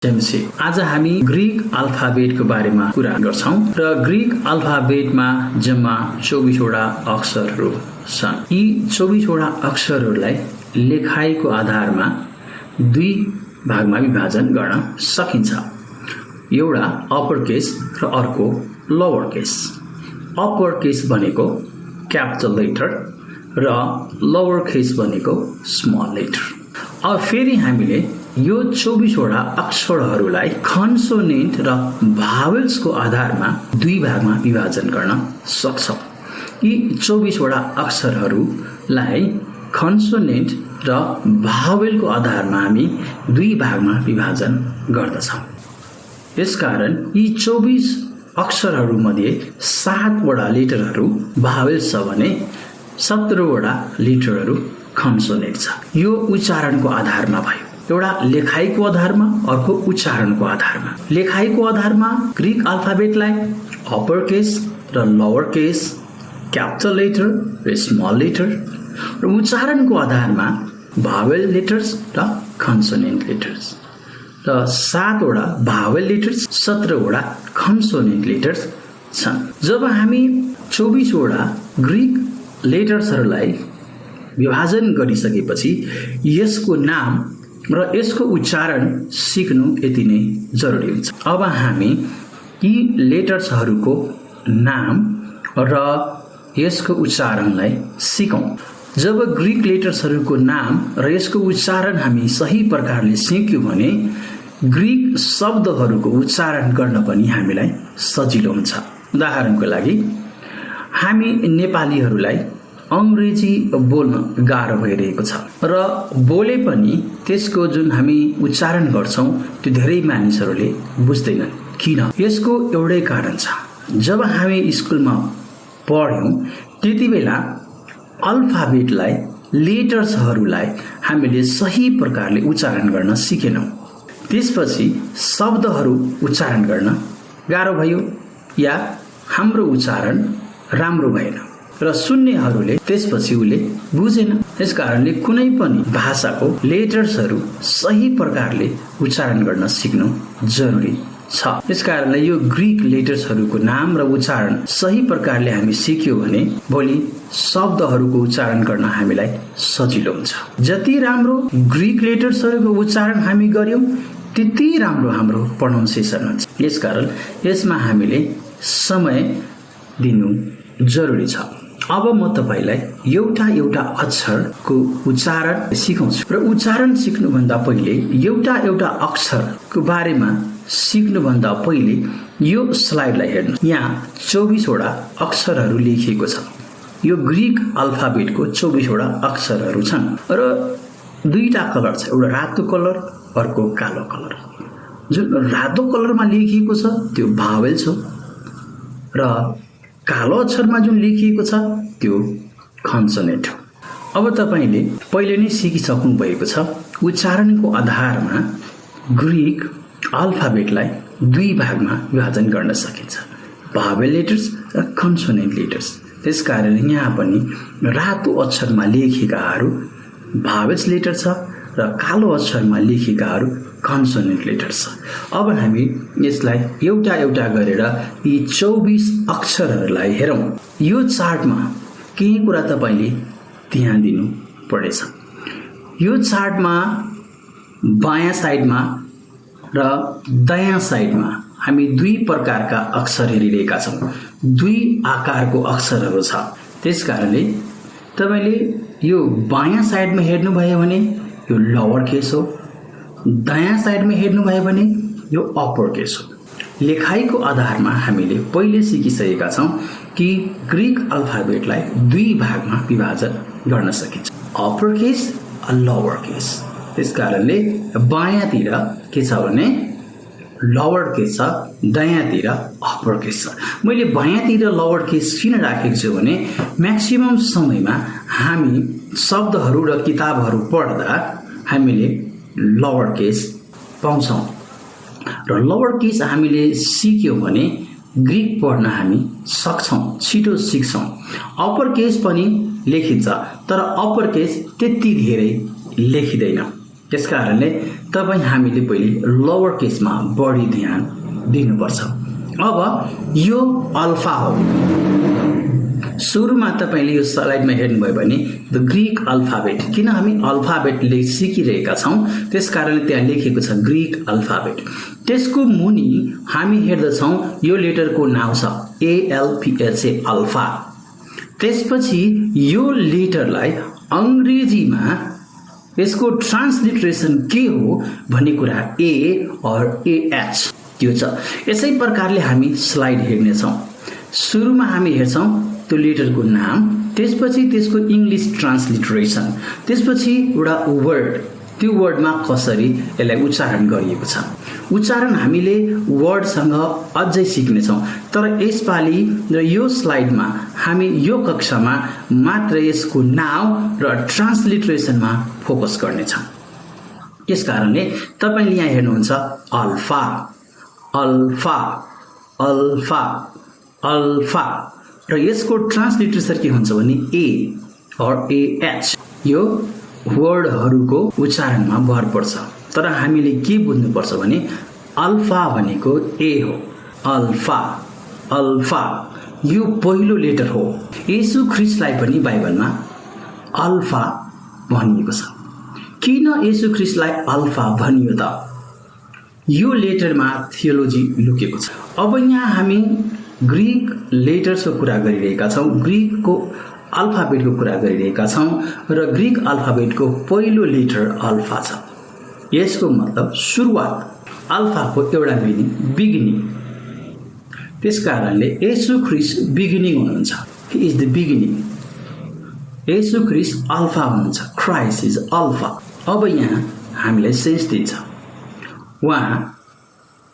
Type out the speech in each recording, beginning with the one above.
जेमसी आज हामी ग्रीक अल्फाबेटको बारेमा कुरा गर्छौं र ग्रीक अल्फाबेटमा जम्मा 24 वटा अक्षरहरू छन्। यी 24 वटा अक्षरहरूलाई लेखाइको आधारमा दुई भागमा विभाजन गर्न सकिन्छ। एउटा अप्पर केस र अर्को लोअर केस। अप्पर केस भनेको क्यापिटल लेटर र लोअर केस भनेको स्मल लेटर। अब फेरि हामीले यो 24 वटा अक्षरहरूलाई कन्सोनेन्ट र भावेल्सको आधारमा दुई भागमा विभाजन गर्न सक्छौं। यी 24 वटा अक्षरहरूलाई कन्सोनेन्ट र भावेलको आधारमा हामी दुई भागमा विभाजन गर्दछौं। यसकारण यी 24 अक्षरहरू मध्ये 7 वटा लेटरहरू भावेल्स छ भने 17 वटा लेटरहरू कन्सोनेन्ट छ। यो उच्चारणको आधारमा भयो। एउटा लेखाइको आधारमा, अर्को उच्चारणको आधारमा। लेखाइको आधारमा ग्रीक अल्फाबेटलाई अप्पर केस र लोअर केस, क्यापिटल लेटर र स्मल लेटर, र उच्चारणको आधारमा भावेल लेटर्स र कन्सोनेन्ट लेटर्स। र 7 वटा भावेल लेटर्स, 17 वटा कन्सोनेन्ट लेटर्स छन्। जब हामी 24 वटा ग्रीक लेटर्सहरूलाई विभाजन गरिसकेपछि यसको नाम र यसको उच्चारण सिक्नु यति नै जरुरी हुन्छ। अब हामी यी लेटर्सहरूको नाम र यसको उच्चारणलाई सिकौं। जब ग्रीक लेटर्सहरूको नाम र यसको उच्चारण हामी सही प्रकारले सिक्यौं भने ग्रीक शब्दहरूको उच्चारण गर्न पनि हामीलाई सजिलो हुन्छ। उदाहरणको लागि हामी नेपालीहरूलाई अंग्रेजी बोल्न गाह्रो भइरहेको छ र बोले पनि त्यसको जुन हामी उच्चारण गर्छौं त्यो धेरै मानिसहरूले बुझ्दैनन्। किन? यसको एउटै कारण छ। जब हामी स्कुलमा पढ्यौं त्यति बेला अल्फाबेटलाई, लेटर्सहरूलाई हामीले सही प्रकारले उच्चारण गर्न सिकेनौं। त्यसपछि शब्दहरू उच्चारण गर्न गाह्रो भयो या हाम्रो उच्चारण राम्रो भएन र सुन्नेहरूले त्यसपछि उसले बुझेन। यसकारणले कुनै पनि भाषाको लेटर्सहरू सही प्रकारले उच्चारण गर्न सिक्नु जरुरी छ। यसकारणले यो ग्रीक लेटर्सहरूको नाम र उच्चारण सही प्रकारले हामी सिक्यौं भने भोलि शब्दहरूको उच्चारण गर्न हामीलाई सजिलो हुन्छ। जति राम्रो ग्रीक लेटर्सहरूको उच्चारण हामी गर्यौं त्यति राम्रो हाम्रो प्रोनाउन्सिएसन हुन्छ। यसकारण यसमा हामीले समय दिनु जरुरी छ। अब म तपाईलाई एउटा अक्षरको उच्चारण सिकाउँछु र उच्चारण सिक्नुभन्दा पहिले एउटा अक्षरको बारेमा सिक्नुभन्दा पहिले यो स्लाइडलाई हेर्नु। यहाँ 24 वटा अक्षरहरू लेखिएको छ। यो ग्रीक अल्फाबेटको 24 वटा अक्षरहरू छन् र दुईटा कलर छ। एउटा रातो कलर, अर्को कालो कलर। जुन रातो कलरमा लेखिएको छ त्यो भावेल्स हो र कालो अक्षरमा जुन लेखिएको छ त्यो कन्सोनेन्ट हो। अब तपाईले पहिले नै सिकिसक्नु भएको छ उच्चारणको आधारमा ग्रीक अल्फाबेटलाई दुई भागमा विभाजन गर्न सकिन्छ, भावेल लेटर्स र कन्सोनेन्ट लेटर्स। त्यसकारण यहाँ पनि रातो अक्षरमा लेखिएकाहरू भावेल्स लेटर छ र कालो अक्षरमा लेखिएकाहरू कन्सोनेन्ट लेटर छ। अब हामी यसलाई एउटा गरेर यी 24 अक्षरहरूलाई हेरौं। यो चार्टमा केही कुरा तपाईले ध्यान दिनु पर्नेछ। यो चार्टमा बायाँ साइडमा र दायाँ साइडमा हामी दुई प्रकारका अक्षर हेरिरहेका छौं। दुई आकारको अक्षरहरू छ। त्यसकारणले तपाईले यो बायाँ साइडमा हेर्नुभयो भने यो लोअर केस हो, दायाँ साइडमा हेर्नुभयो भने यो अप्पर केस हो। लेखाइको आधारमा हामीले पहिले सिकिसकेका छौं कि ग्रीक अल्फाबेटलाई दुई भागमा विभाजन गर्न सकिन्छ, अप्पर केस र लोअर केस। त्यसकारणले बायाँतिर के छ भने लोअर केस छ, दायाँतिर अप्पर केस छ। मैले बायाँतिर लोअर केस किन राखेको छु भने म्याक्सिमम समयमा हामी शब्दहरू र किताबहरू पढ्दा हामीले लोअर केस पाउँछौं र लोअर केस हामीले सिक्यौं भने ग्रीक पढ्न हामी सक्छौं, छिटो सिक्छौं। अप्पर केस पनि लेखिन्छ तर अप्पर केस त्यति धेरै लेखिँदैन। त्यसकारणले तपाईँ हामीले पहिले लोवर केसमा बढी ध्यान दिनुपर्छ। अब यो अल्फा हो। सुरुमा तपाईले यो स्लाइडमा हेर्नुभयो भने द ग्रीक अल्फाबेट, किन हामी अल्फाबेटले सिकिरहेका छौँ त्यसकारणले त्यहाँ लेखेको छ ग्रीक अल्फाबेट। त्यसको मुनि हामी हेर्दछौँ यो लेटरको नाम छ ALPHA अल्फा। त्यसपछि यो लेटरलाई अंग्रेजीमा यसको ट्रान्सलिट्रेसन के हो भन्ने कुरा A और AH त्यो छ। यसै प्रकारले हामी स्लाइड हेर्नेछौँ। सुरुमा हामी हेर्छौँ त्यो लेटरको नाम, त्यसपछि त्यसको इंग्लिश ट्रान्सलिट्रेसन, त्यसपछि एउटा वर्ड, त्यो वर्डमा कसरी यसलाई उच्चारण गरिएको छ। उच्चारण हामीले वर्डसँग अझै सिक्नेछौँ, तर यसपालि र यो स्लाइडमा हामी यो कक्षामा मात्र यसको नाम र ट्रान्सलिट्रेसनमा फोकस गर्नेछौँ। त्यसकारणले तपाईले यहाँ हेर्नुहुन्छ अल्फा अल्फा अल्फा अल्फा र यसको ट्रान्सलिट्रेसन के हुन्छ भने A और AH। यो वर्डहरूको उच्चारणमा भर पर्छ, तर हामीले के बुझ्नुपर्छ भने अल्फा भनेको A हो। अल्फा अल्फा यो पहिलो लेटर हो। येशू ख्रीष्टलाई पनि बाइबलमा अल्फा भनिएको छ। किन येशू ख्रीष्टलाई अल्फा भनियो त? यो लेटरमा थियोलोजी लुकेको छ। अब यहाँ हामी ग्रीक लेटर्सको कुरा गरिरहेका छौँ, ग्रीकको अल्फाबेटको कुरा गरिरहेका छौँ र ग्रीक अल्फाबेटको पहिलो लेटर अल्फा छ। यसको मतलब सुरुवात, अल्फाको एउटा मिनिङ बिगिनिङ। त्यसकारणले येशू ख्रीष्ट बिगिनिङ हुनुहुन्छ, ही इज द बिगिनिङ। येशू ख्रीष्ट अल्फा हुनुहुन्छ, क्राइस्ट इज अल्फा। अब यहाँ हामीलाई सेन्स दिन्छ उहाँ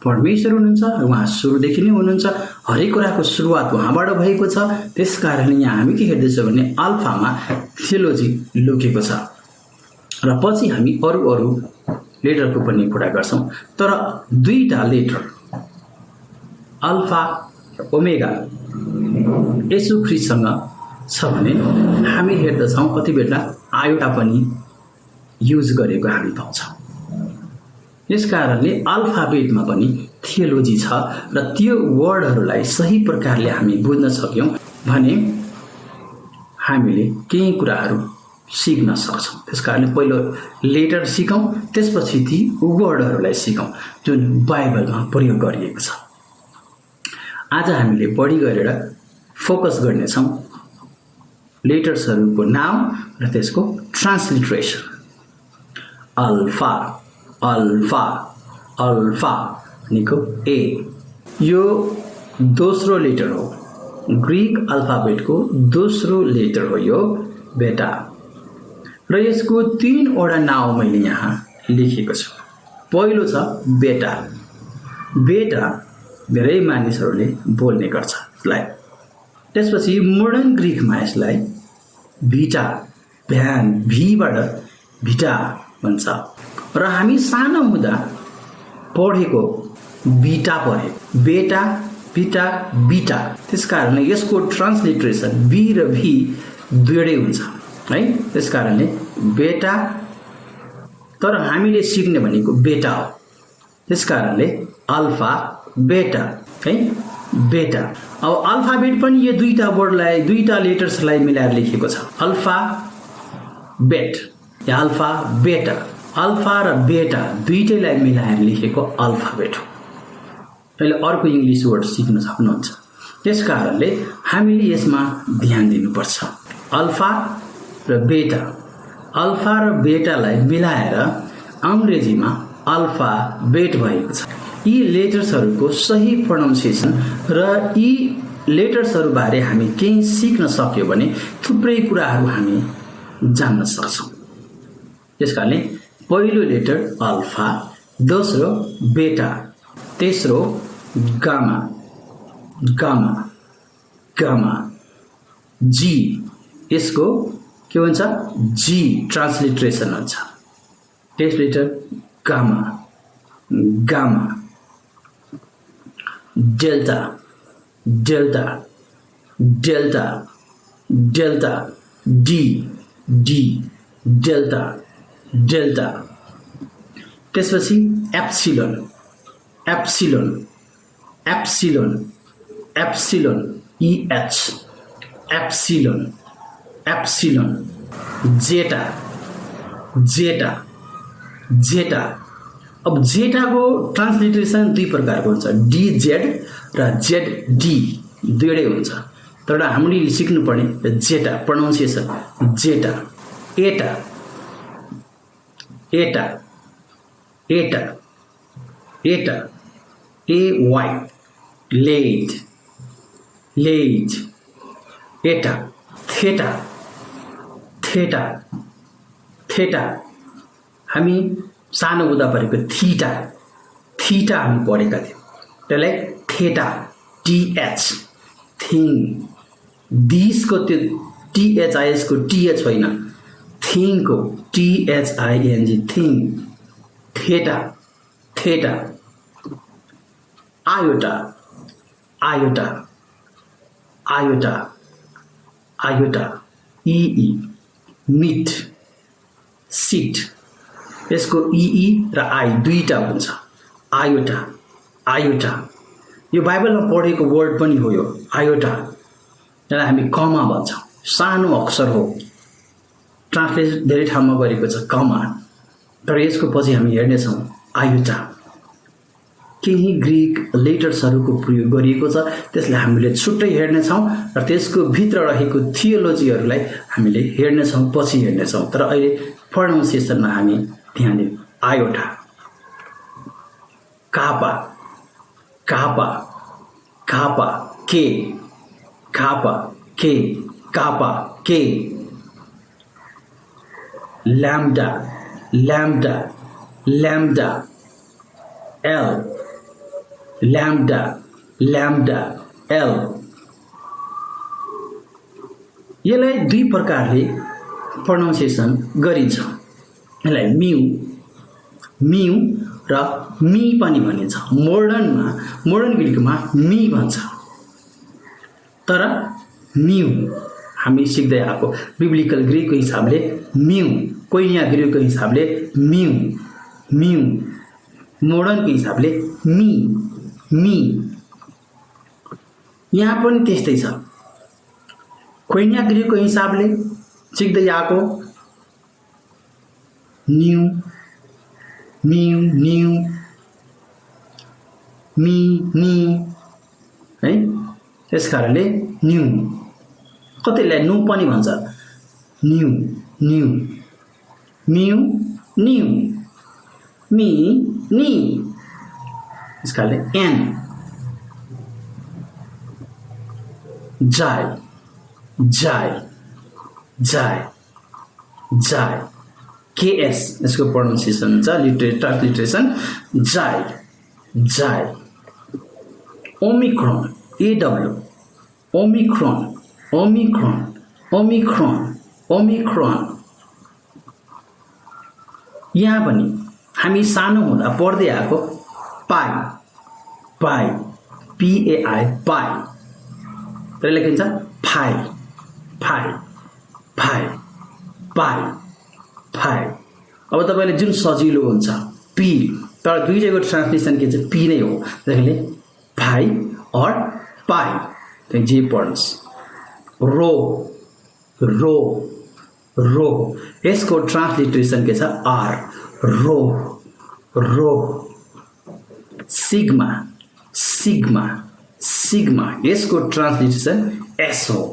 परमेश्वर हुनुहुन्छ, उहाँ सुरुदेखि नै हुनुहुन्छ, हरेक कुराको सुरुवात उहाँबाट भएको छ। त्यसकारणले यहाँ हामी के हेर्दैछौँ भने अल्फामा थियोलोजी लुकेको छ र पछि हामी अरू लेटरको पनि कुरा गर्छौँ। तर दुईटा लेटर अल्फा र ओमेगा येशू ख्रीष्टसँग छ भने हामी हेर्दछौँ कति बेला आयोटा पनि युज गरेको हामी पाउँछौँ। यसकारणले अल्फाबेटमा पनि थियोलोजी छ र त्यो वर्डहरूलाई सही प्रकारले हामी बुझ्न सक्यौँ भने हामीले केही कुराहरू सिक्न सक्छौँ। त्यसकारणले पहिलो लेटर सिकौँ, त्यसपछि ती वर्डहरूलाई सिकौँ जुन बाइबलमा प्रयोग गरिएको छ। आज हामीले बढी गरेर फोकस गर्नेछौँ लेटर्सहरूको नाम र त्यसको ट्रान्सलिट्रेसन। अल्फा अल्फा अल्फा भनेको A। यो दोस्रो लेटर हो, ग्रीक अल्फाबेटको दोस्रो लेटर हो यो बेटा र यसको तीनवटा नाउँ मैले यहाँ लेखेको छु। पहिलो छ बेटा। बेटा धेरै मानिसहरूले बोल्ने गर्छ यसलाई। त्यसपछि मोडर्न ग्रीकमा यसलाई भिटा, भ्यान, भीबाट भिटा भन्छ र हामी सानो हुँदा पढेको बीटा पढे, बेटा बिटा बीटा। त्यसकारणले यसको ट्रान्सलिट्रेसन बी र भी दुईटै हुन्छ है। त्यसकारणले बेटा, तर हामीले सिक्ने भनेको बेटा हो। त्यसकारणले अल्फा बेटा है, बेटा। अब अल्फाबेट पनि यो दुईटा वर्डलाई, दुईटा लेटर्सलाई मिलाएर लेखेको छ, अल्फा बेट या अल्फा बेटा। अल्फा र बेटा दुईटैलाई मिलाएर लेखेको अल्फाबेट हो। अहिले अर्को इङ्ग्लिस वर्ड सिक्न सक्नुहुन्छ। त्यसकारणले हामीले यसमा ध्यान दिनुपर्छ। अल्फा र बेटा, अल्फा र बेटालाई मिलाएर अङ्ग्रेजीमा अल्फा बेट भएको छ। यी लेटर्सहरूको सही प्रोनाउन्सिएसन र यी लेटर्सहरूबारे हामी केही सिक्न सक्यो भने थुप्रै कुराहरू हामी जान्न सक्छौँ। त्यसकारणले पहिलो लेटर अल्फा, दोस्रो बेटा, तेस्रो गामा, गामा गामा, जी, यसको के भन्छ जी ट्रान्सलिट्रेसन हुन्छ। Test letter gamma, gamma, delta, delta, delta, delta, D, D, delta, delta. त्यसपछि epsilon epsilon epsilon epsilon EH epsilon epsilon zeta zeta zeta अब जेटाको ट्रान्सलिटरेसन दुई प्रकारको हुन्छ DZ र ZD दुईटै हुन्छ तर हामीले सिक्नुपर्ने जेटा प्रोनाउन्सिएसन जेटा एटा एटा एटा एटा AY लेट लेट एटा थेटा थेटा थेटा हामी सानो हुँदा पढेको थीटा थीटा हामी पढेका थियौँ त्यसलाई थेटा TH थिङ दिसको त्यो THIS को TH होइन थिङको THING thing theta theta iota iota iota iota EE मिट सिट यसको EE र I दुईटा हुन्छ आयोटा आयोटा यो बाइबलमा पढेको वर्ड पनि हो यो आयोटा जसलाई हामी कमा भन्छौँ सानो अक्षर हो ट्रान्सलेट धेरै ठाउँमा गरेको छ कमा तर यसको पछि हामी हेर्नेछौँ आयोटा केही ग्रीक लेटर्सहरूको प्रयोग गरिएको छ त्यसलाई हामीले छुट्टै हेर्नेछौँ र त्यसको भित्र रहेको थियोलोजीहरूलाई हामीले हेर्नेछौँ पछि हेर्नेछौँ तर अहिले प्रोनाउन्सिएसनमा हामी ध्यान दिउँ आयोटा कापा कापा कापा के कापा के कापा के lambda lambda lambda L lambda lambda L यसलाई दुई प्रकारले प्रोनाउन्सिएसन गरिन्छ यसलाई म्यू म्यू र मी पनि भनिन्छ मोडर्न ग्रीकमा मी भन्छ तर म्यू हामी सिक्दै आएको बिब्लिकल ग्रीकको हिसाबले म्यू कोइनिया ग्रीकको हिसाबले म्यू म्यू मोडर्नको हिसाबले मी मी यहाँ पनि त्यस्तै छ कोइनिया ग्रीकको हिसाबले सिक्दै आएको न्यू म्यू न्यू मी नी है त्यसकारणले न्यू कतिलाई नु पनि भन्छ न्यू न्यू म्यू न्यू मी नी त्यसकारणले एन जाय जाय जाय जाय KS यसको प्रोनाउन्सिएसन हुन्छ ट्रान्सलिटरेसन जाय जाय Omicron AW Omicron Omicron Omicron Omicron यहाँ पनि हामी सानो हुँदा पढ्दै आएको पाई पाई PAI पाई र लेखिन्छ फाइ फाइ फाइ पाई फाइ अब तपाईले जुन सजिलो हुन्छ पी तर दुईटैको ट्रान्सलेसन के चाहिँ पी नै हो त्यसैले फाइ और पाई त्यही जे पढ्नुस् रो रो रो यसको ट्रान्सलिटरेसन के छ R rho rho sigma sigma sigma यसको ट्रान्सलिटरेसन एस हो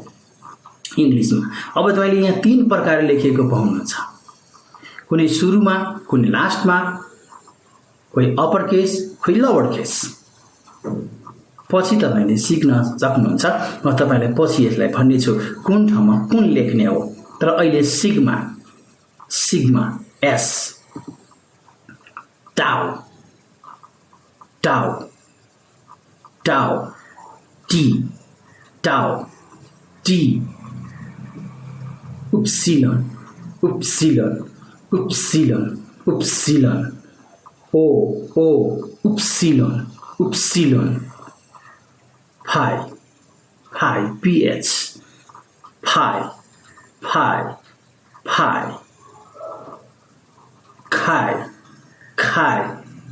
इंग्लिशमा अब तपाईले यहाँ तीन प्रकारले लेखिएको पाउनुहुन्छ कुनै सुरुमा कुनै लास्टमा कोही अपर केस कोही लोवर केस पछि तपाईले सिक्न सक्नुहुन्छ म तपाईलाई पछि यसलाई भन्ने छु कुन ठाउँमा कुन लेख्ने हो तर अहिले सिग्मा सिग्मा एस टाउ टाउ टाउ टी टाउ T upsilon upsilon upsilon upsilon o upsilon upsilon pi pi ph pi pi pi chi खाय,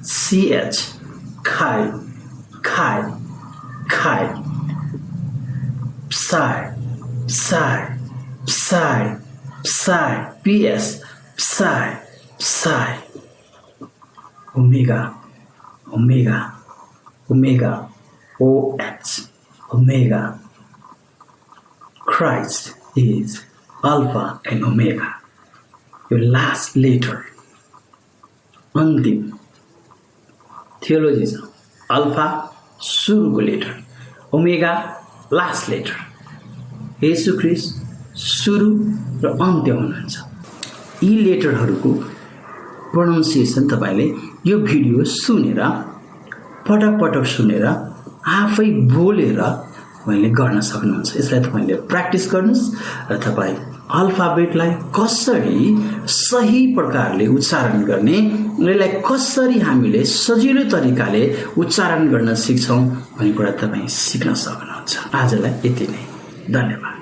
CH, खाय, खाय, खाय, psi, psi, psi, psi, PS, psi, psi, omega, omega, omega, OH, omega. Christ is Alpha and Omega. Your last letter, अन्तिम theology छ। Alpha सुरुको letter, omega last letter. येशू ख्रीष्ट सुरु र अन्त्य हुनुहुन्छ। यी लेटरहरूको प्रोनाउन्सिएसन तपाईले यो भिडियो सुनेर पटक पटक सुनेर आफै बोलेर मैले गर्न सक्नुहुन्छ। यसलाई तपाईले प्र्याक्टिस गर्नुस् र तपाई अल्फाबेटलाई कसरी सही प्रकारले उच्चारण गर्ने, यसलाई कसरी हामीले सजिलो तरिकाले उच्चारण गर्न सिक्छौं भन्ने कुरा तपाई सिक्न सक्नुहुन्छ। आजलाई यति नै, धन्यवाद।